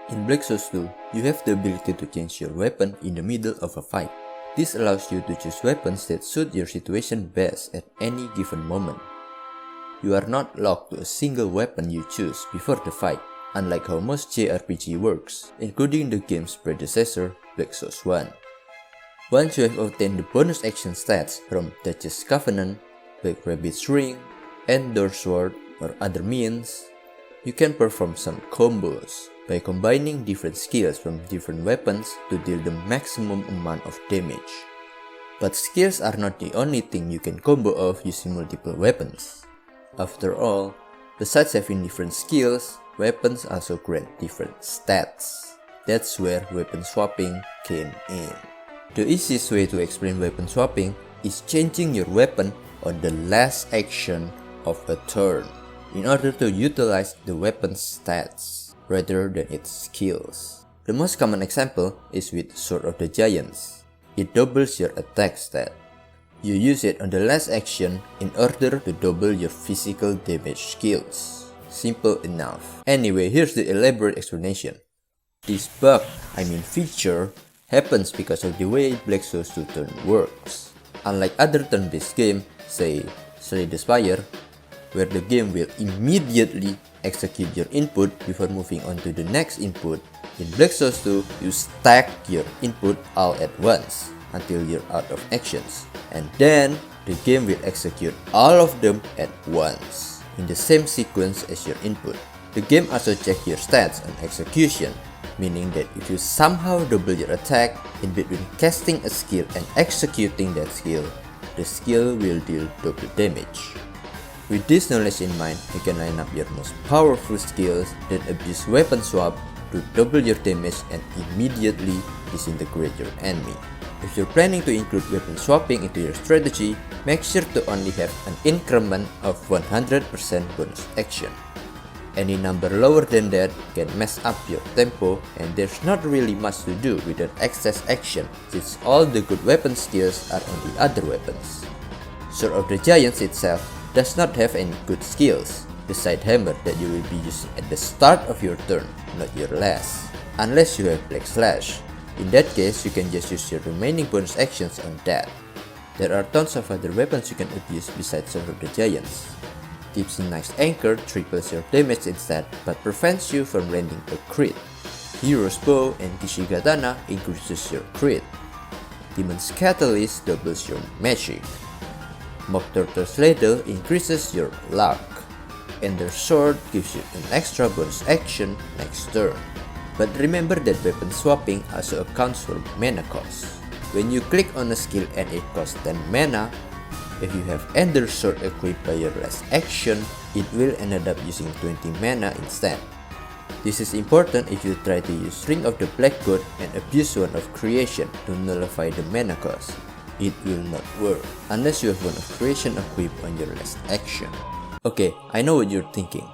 In Black Souls 2, you have the ability to change your weapon in the middle of a fight. This allows you to choose weapons that suit your situation best at any given moment. You are not locked to a single weapon you choose before the fight, unlike how most JRPG works, including the game's predecessor, Black Souls 1. Once you have obtained the bonus action stats from Duchess Covenant, Black Rabbit's Ring, Endor Sword, or other means, you can perform some combos by combining different skills from different weapons to deal the maximum amount of damage. But skills are not the only thing you can combo off using multiple weapons. After all, besides having different skills, weapons also grant different stats. That's where weapon swapping came in. The easiest way to explain weapon swapping is changing your weapon on the last action of a turn in order to utilize the weapon's stats rather than its skills. The most common example is with Sword of the Giants. It doubles your attack stat. You use it on the last action in order to double your physical damage skills. Simple enough. Anyway, here's the elaborate explanation. This bug, feature, happens because of the way Black Souls 2 turn works. Unlike other turn-based games, say Slay the Spire, where the game will immediately execute your input before moving on to the next input, in Black Souls 2, you stack your input all at once until you're out of actions, and then the game will execute all of them at once in the same sequence as your input. The game also checks your stats on execution, meaning that if you somehow double your attack in between casting a skill and executing that skill, the skill will deal double damage. With this knowledge in mind, you can line up your most powerful skills, then abuse weapon swap to double your damage and immediately disintegrate your enemy. If you're planning to include weapon swapping into your strategy, make sure to only have an increment of 100% bonus action. Any number lower than that can mess up your tempo, and there's not really much to do with that excess action since all the good weapon skills are on the other weapons. Sword of the Giants itself does not have any good skills, the side hammer that you will be using at the start of your turn, not your last, unless you have Black Slash. In that case, you can just use your remaining bonus actions on that. There are tons of other weapons you can abuse besides Sword of the Giants. Tipsy Knight's Anchor triples your damage instead, but prevents you from landing a crit. Hero's Bow and Kishigatana increases your crit. Demon's Catalyst doubles your magic. Mock Turtle's Ladle increases your luck, and their sword gives you an extra bonus action next turn. But remember that weapon swapping also accounts for mana cost. When you click on a skill and it costs 10 mana, if you have Ender Sword equipped by your last action, it will end up using 20 mana instead. This is important if you try to use Ring of the Black God and abuse One of Creation to nullify the mana cost. It will not work unless you have One of Creation equipped on your last action. Okay, I know what you're thinking.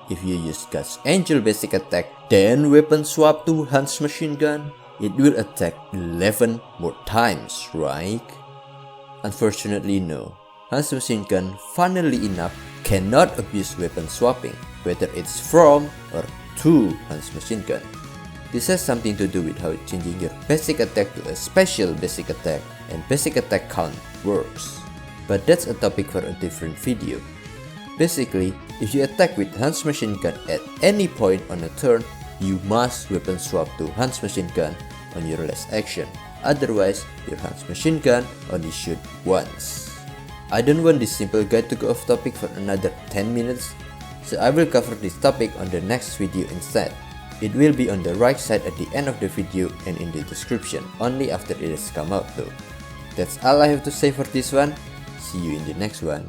If you use God's Angel basic attack, then weapon swap to Hans Machine Gun, it will attack 11 more times, right? Unfortunately, no. Hans Machine Gun, funnily enough, cannot abuse weapon swapping, whether it's from or to Hans Machine Gun. This has something to do with how changing your basic attack to a special basic attack and basic attack count works. But that's a topic for a different video. Basically, if you attack with Hans Machine Gun at any point on a turn, you must weapon swap to Hans Machine Gun on your last action. Otherwise, your Hans Machine Gun only shoot once. I don't want this simple guide to go off topic for another 10 minutes, so I will cover this topic on the next video instead. It will be on the right side at the end of the video and in the description, only after it has come out though. That's all I have to say for this one. See you in the next one.